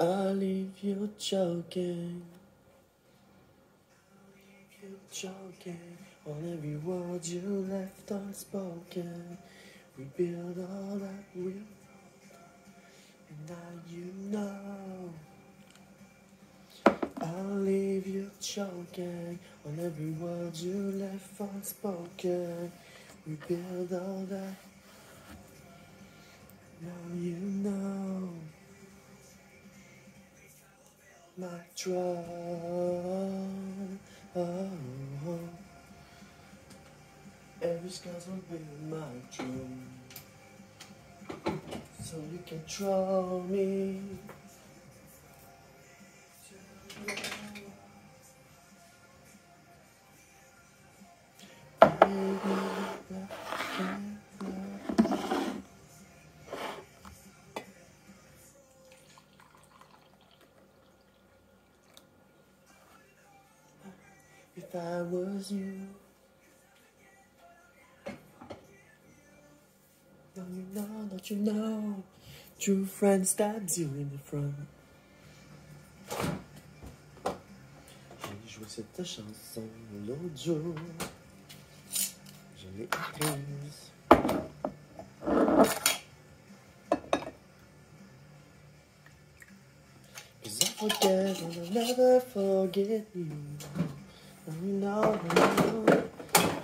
I leave you choking. Choking on every word you left unspoken. We build all that we wrote, and now you know. I'll leave you choking on every word you left unspoken. We build all that, now you know. My trust. Every scar's will be my dream, so you control me. If I was you, don't you know, true friend stabs you in the front. J'ai joué cette chanson l'autre jour, je l'ai apprise. Cause I forget and I'll never forget you. No,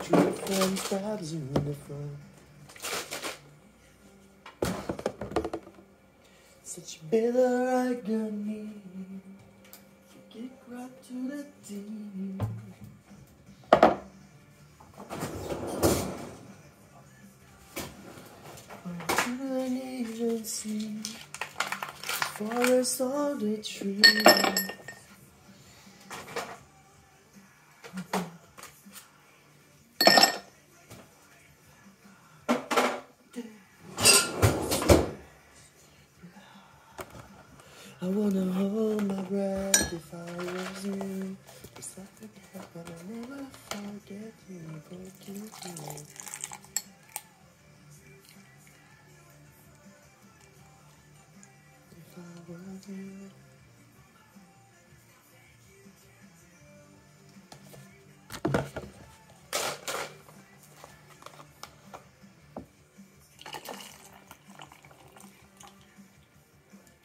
true friend stabs you in the front. Such bitter agony, you get right to the deep. I couldn't even see the forest or the tree. I wanna hold my breath if I was you. Cause I forget, but I'll never forget you, forget you. If I was you.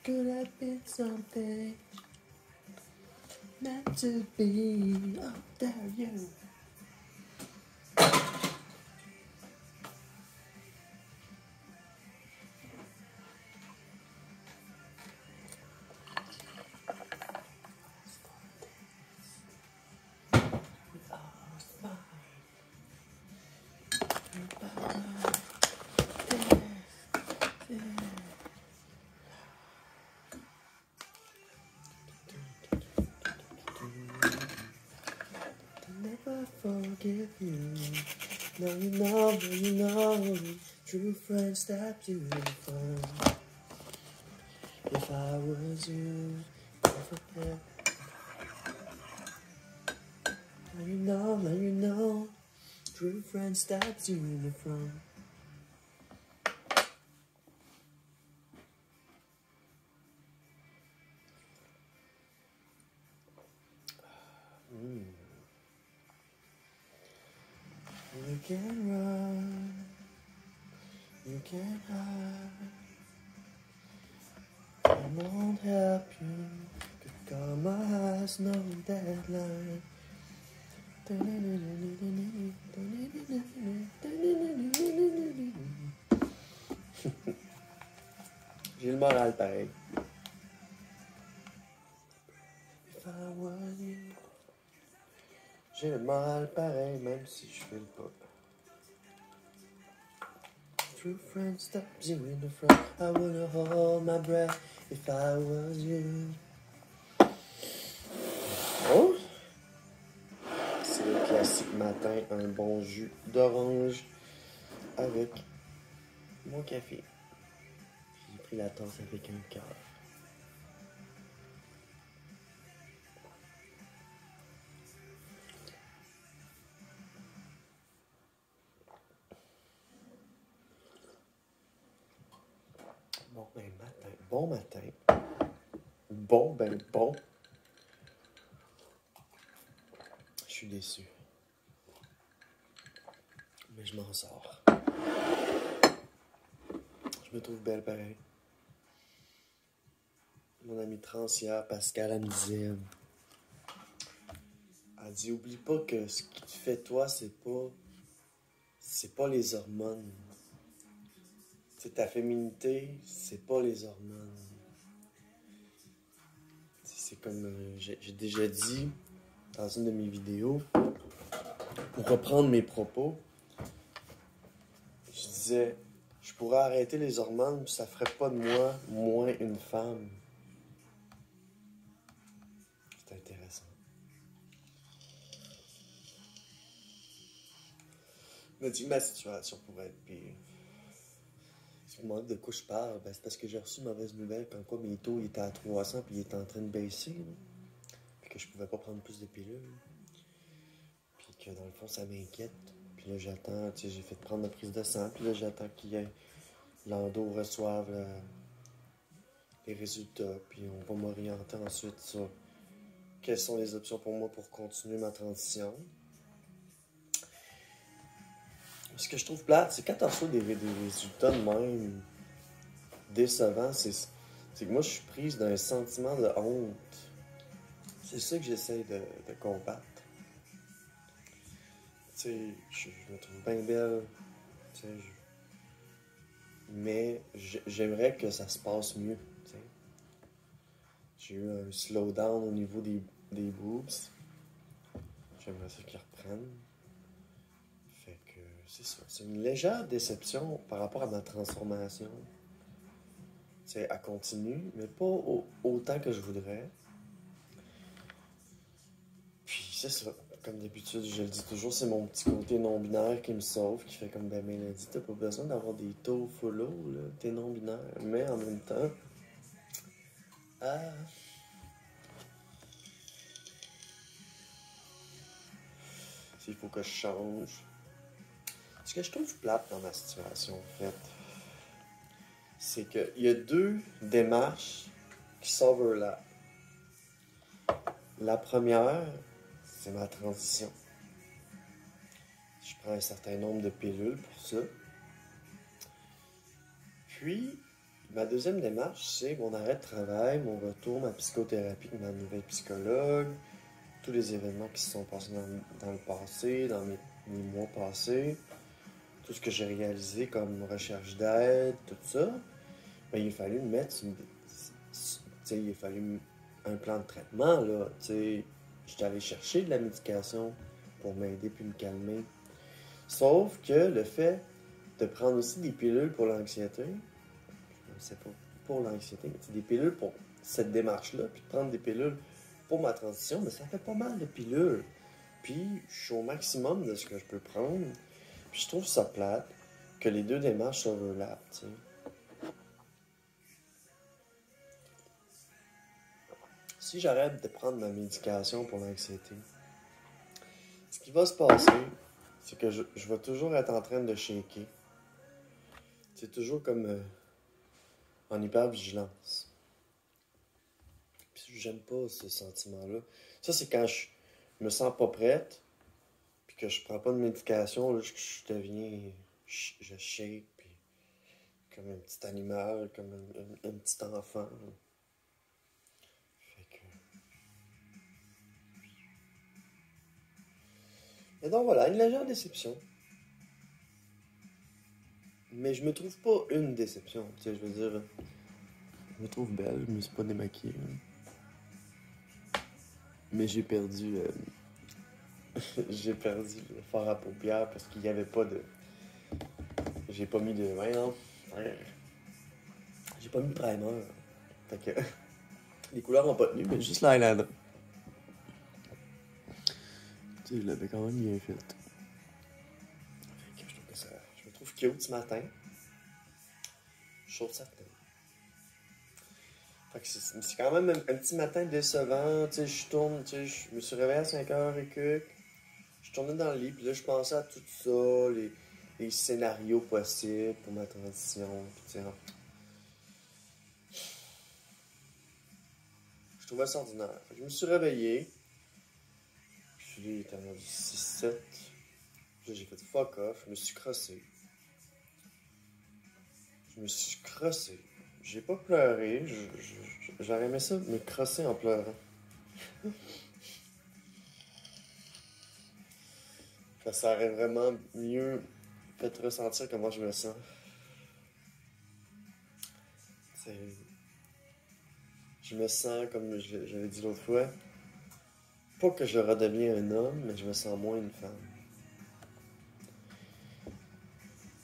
Could have been something meant to be. Oh, there you. Never forgive you. Now you know, true friends stabbed you in the front. If I was you, I'd forget. Now you know, true friends stabbed you in the front. You can run, you can hide. I won't help you, 'cause karma has no deadline. J'ai le moral pareil. If I were you. J'ai le moral pareil, même si je fais le pas. True friend stabs you in the front. I wanna hold my breath if I was you. Oh! C'est le classique matin, un bon jus d'orange avec mon café. J'ai pris la tasse avec un cœur. Bon matin. Bon, ben bon. Je suis déçu. Mais je m'en sors. Je me trouve belle pareil. Mon ami trans hier, Pascal, elle me disait... Elle dit, oublie pas que ce qui te fait toi, c'est pas les hormones. C'est ta féminité, c'est pas les hormones. C'est comme j'ai déjà dit dans une de mes vidéos, pour reprendre mes propos, je disais, je pourrais arrêter les hormones, puis ça ferait pas de moi moins une femme. C'est intéressant. Je me dis que ma situation pourrait être pire. Si vous me demandez de quoi je parle, ben c'est parce que j'ai reçu une mauvaise nouvelle quand quoi mes taux étaient à 300 puis ils étaient en train de baisser. Là. Puis que je pouvais pas prendre plus de pilules. Puis que dans le fond, ça m'inquiète. Puis là, j'attends, tu sais, j'ai fait prendre la prise de sang. Puis là, j'attends qu'il y ait l'endo reçoive les résultats. Puis on va m'orienter ensuite sur quelles sont les options pour moi pour continuer ma transition. Ce que je trouve plate, c'est quand tu reçois des résultats de même décevants, c'est que moi, je suis prise d'un sentiment de honte. C'est ça que j'essaie de combattre. Tu sais, je me trouve bien belle. Tu sais, mais j'aimerais que ça se passe mieux. Tu sais. J'ai eu un slowdown au niveau des boobs. J'aimerais ça qu'ils reprennent. Fait que c'est ça. C'est une légère déception par rapport à ma transformation. Tu sais, elle continue, mais pas autant que je voudrais. Puis c'est ça. Comme d'habitude, je le dis toujours, c'est mon petit côté non-binaire qui me sauve, qui fait comme ben Mélodie, t'as pas besoin d'avoir des taux follow, là, t'es non-binaire. Mais en même temps, il faut que je change. Ce que je trouve plate dans ma situation, en fait, c'est qu'il y a deux démarches qui s'overlappent. La première, c'est ma transition. Je prends un certain nombre de pilules pour ça. Puis, ma deuxième démarche, c'est mon arrêt de travail, mon retour, ma psychothérapie avec ma nouvelle psychologue, tous les événements qui se sont passés dans le passé, dans mes mois passés, tout ce que j'ai réalisé comme recherche d'aide, tout ça. Ben, il a fallu me mettre il a fallu un plan de traitement, là. J'étais allé chercher de la médication pour m'aider puis me calmer. Sauf que le fait de prendre aussi des pilules pour l'anxiété, c'est pas pour l'anxiété, mais c'est des pilules pour cette démarche-là, puis de prendre des pilules pour ma transition, mais ça fait pas mal de pilules. Puis je suis au maximum de ce que je peux prendre. Puis je trouve ça plate que les deux démarches s'overlappent, tu sais. Si j'arrête de prendre ma médication pour l'anxiété, ce qui va se passer, c'est que je vais toujours être en train de shaker. C'est toujours comme en hypervigilance. Puis j'aime pas ce sentiment-là. Ça, c'est quand je me sens pas prête, puis que je prends pas de médication, là, je deviens... Je shake, puis comme un petit animal, comme un petit enfant. Là. Et donc voilà, une légère déception. Mais je me trouve pas une déception. Tu sais, je veux dire, je me trouve belle, je me suis pas démaquillée. Mais j'ai perdu j'ai perdu le fard à paupières parce qu'il y avait pas de... J'ai pas mis de... Ouais, non. J'ai pas mis de primer. Fait que les couleurs ont pas tenu, mais juste l'eyeliner. Tu sais, je l'avais quand même bien fait. Fait que je trouve que ça... Je me trouve cute ce matin. Chose certaine. Fait que c'est quand même un petit matin décevant. Tu sais, je tourne, tu sais, je me suis réveillé à 5h et que je tournais dans le lit, puis là, je pensais à tout ça, les scénarios possibles pour ma transition. Puis, tu sais, trouvais ça ordinaire. Fait que je me suis réveillé. Puis là, il était rendu 6-7. Puis là, j'ai fait fuck off. Je me suis crossé. J'ai pas pleuré. J'aurais aimé ça me crosser en pleurant. Ça aurait vraiment mieux fait ressentir comment je me sens. C'est... Je me sens, comme j'avais dit l'autre fois, pas que je redeviens un homme, mais je me sens moins une femme.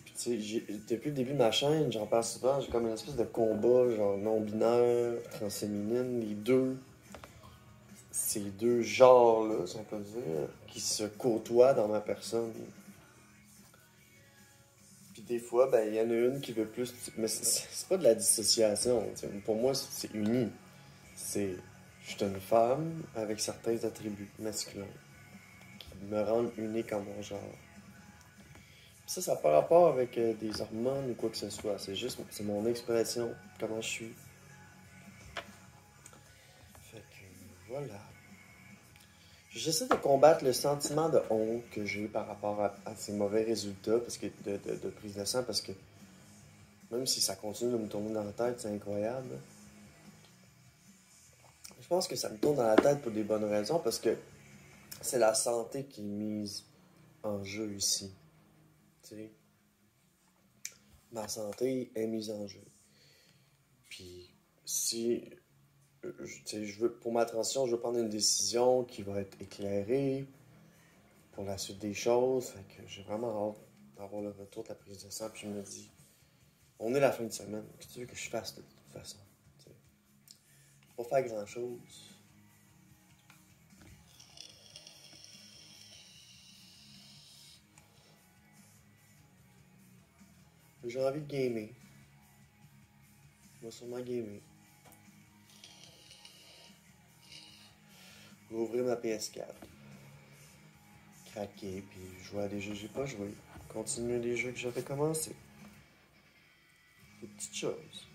Puis tu sais, depuis le début de ma chaîne, j'en parle souvent, j'ai comme une espèce de combat, genre non-binaire, transféminine, ces deux genres-là, si on peut dire, qui se côtoient dans ma personne. Puis des fois, ben, il y en a une qui veut plus... Mais c'est pas de la dissociation, t'sais. Pour moi, c'est uni. Je suis une femme avec certains attributs masculins qui me rendent unique en mon genre. Puis ça n'a pas rapport avec des hormones ou quoi que ce soit. C'est mon expression, comment je suis. Fait que, voilà. J'essaie de combattre le sentiment de honte que j'ai par rapport à ces mauvais résultats de prise de sang, parce que même si ça continue de me tourner dans la tête, c'est incroyable. Je pense que ça me tourne dans la tête pour des bonnes raisons, parce que c'est la santé qui est mise en jeu ici. T'sais, ma santé est mise en jeu. Puis si pour ma transition, je veux prendre une décision qui va être éclairée pour la suite des choses. Fait que j'ai vraiment hâte d'avoir le retour de la prise de sang. Puis je me dis, on est la fin de semaine. Qu'est-ce que tu veux que je fasse de toute façon? T'sais, pas faire grand-chose. J'ai envie de gamer. Je vais sûrement gamer. Je vais ouvrir ma PS4. Craquer, puis jouer à des jeux que j'ai pas joué. Continuer les jeux que j'avais commencé. Des petites choses.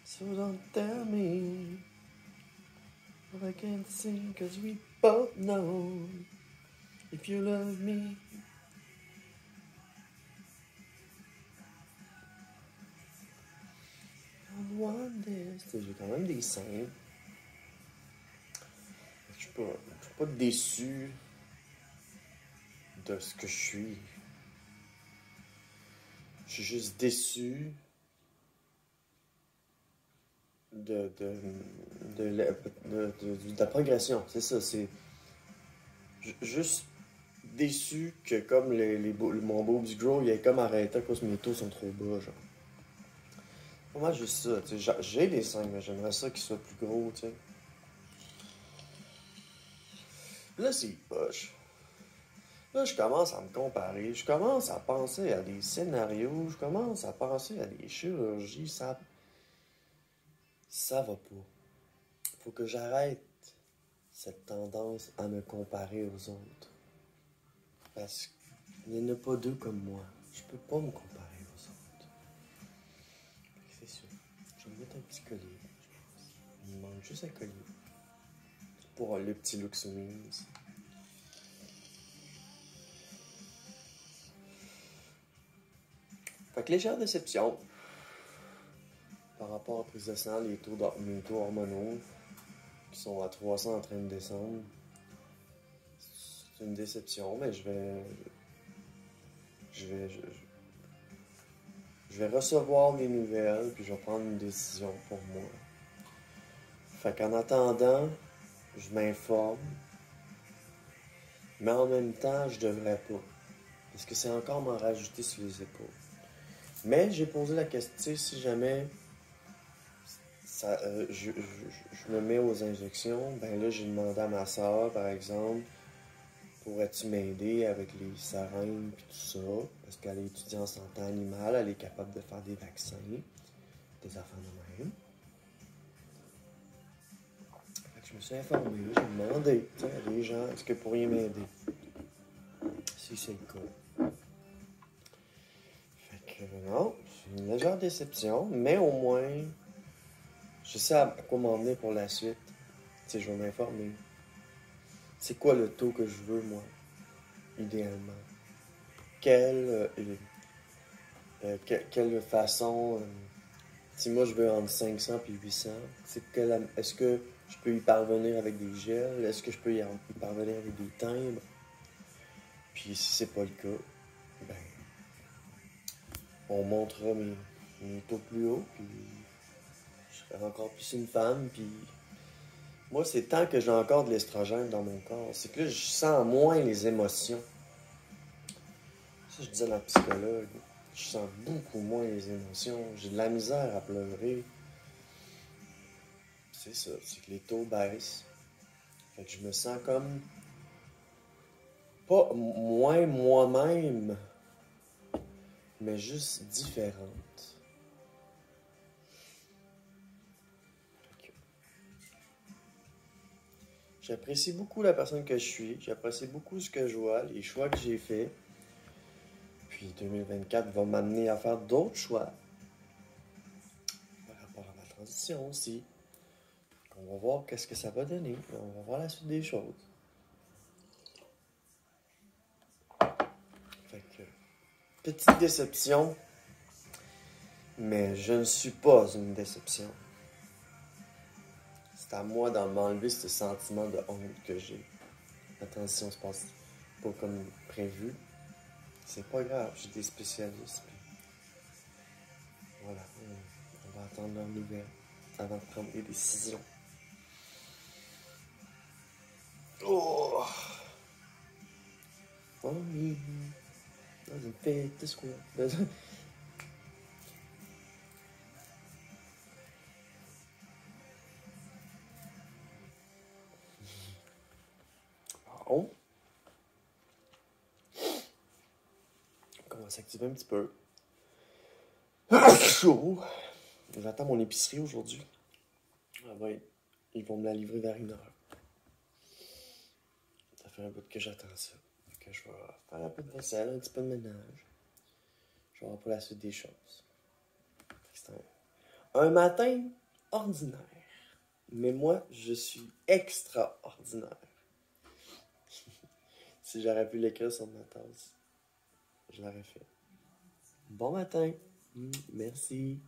So don't tell me what I can't sing, cause we both know if you love me. I want this. J'ai quand même des seins. Je suis pas déçu de ce que je suis. Je suis juste déçu de la progression. C'est ça, c'est juste déçu que comme mon boobs grow, il est comme arrêté à cause que mes taux sont trop bas, genre. Pour moi, juste ça, tu sais, j'ai des seins, mais j'aimerais ça qu'ils soient plus gros, tu sais. Là, c'est poche. Là, je commence à me comparer, je commence à penser à des scénarios, je commence à penser à des chirurgies, ça va pas. Faut que j'arrête cette tendance à me comparer aux autres. Parce qu'il n'y en a pas deux comme moi. Je peux pas me comparer aux autres. C'est sûr. Je vais me mettre un petit collier, je pense. Il me manque juste un collier. Pour le petit look Wings. Fait que légère déception par rapport à prise de sang, mes taux hormonaux qui sont à 300 en train de descendre. C'est une déception, mais je vais recevoir les nouvelles, puis je vais prendre une décision pour moi. Fait qu'en attendant, je m'informe, mais en même temps, je devrais pas. Parce que c'est encore m'en rajouter sur les épaules. Mais j'ai posé la question, si jamais je me mets aux injections, ben là, j'ai demandé à ma soeur, par exemple, pourrais-tu m'aider avec les seringues et tout ça? Parce qu'elle est étudiante en santé animale, elle est capable de faire des vaccins, des affaires de même. Fait que je me suis informé, j'ai demandé à des gens, est-ce que vous pourriez m'aider? Si c'est le cas. Fait que non, c'est une légère déception, mais au moins, Je sais à quoi m'emmener pour la suite. Tu sais, je vais m'informer. C'est quoi le taux que je veux, moi, idéalement? Quelle façon... si moi, je veux entre 500 et 800, est-ce que je peux y parvenir avec des gels? Est-ce que je peux y parvenir avec des timbres? Puis si c'est pas le cas, ben, on montera mes taux plus haut, puis je serai encore plus une femme, puis moi, c'est tant que j'ai encore de l'estrogène dans mon corps. C'est que là, je sens moins les émotions. Ça, je disais à la psychologue. Je sens beaucoup moins les émotions. J'ai de la misère à pleurer. C'est ça, c'est que les taux baissent. Fait que je me sens comme pas moins moi-même, mais juste différente. Fait que j'apprécie beaucoup la personne que je suis. J'apprécie beaucoup ce que je vois, les choix que j'ai faits. Puis 2024 va m'amener à faire d'autres choix par rapport à ma transition aussi. On va voir qu'est-ce que ça va donner. On va voir la suite des choses. Fait que, petite déception, mais je ne suis pas une déception. C'est à moi d'en m'enlever ce sentiment de honte que j'ai. La transition se passe pas comme prévu. C'est pas grave, j'ai des spécialistes. Voilà, on va attendre leurs nouvelles avant de prendre des décisions. Oh! Mommy doesn't fit the square. Bon. On commence à s'activer un petit peu. Chaud. J'attends mon épicerie aujourd'hui. Ah ouais, ils vont me la livrer vers 1h. Ça fait un bout que j'attends ça. Que je vais faire un peu de vaisselle, un petit peu de ménage. Je vais voir pour la suite des choses. C'est un matin ordinaire. Mais moi, je suis extraordinaire. Si j'aurais pu l'écrire sur ma tasse, je l'aurais fait. Bon matin. Merci.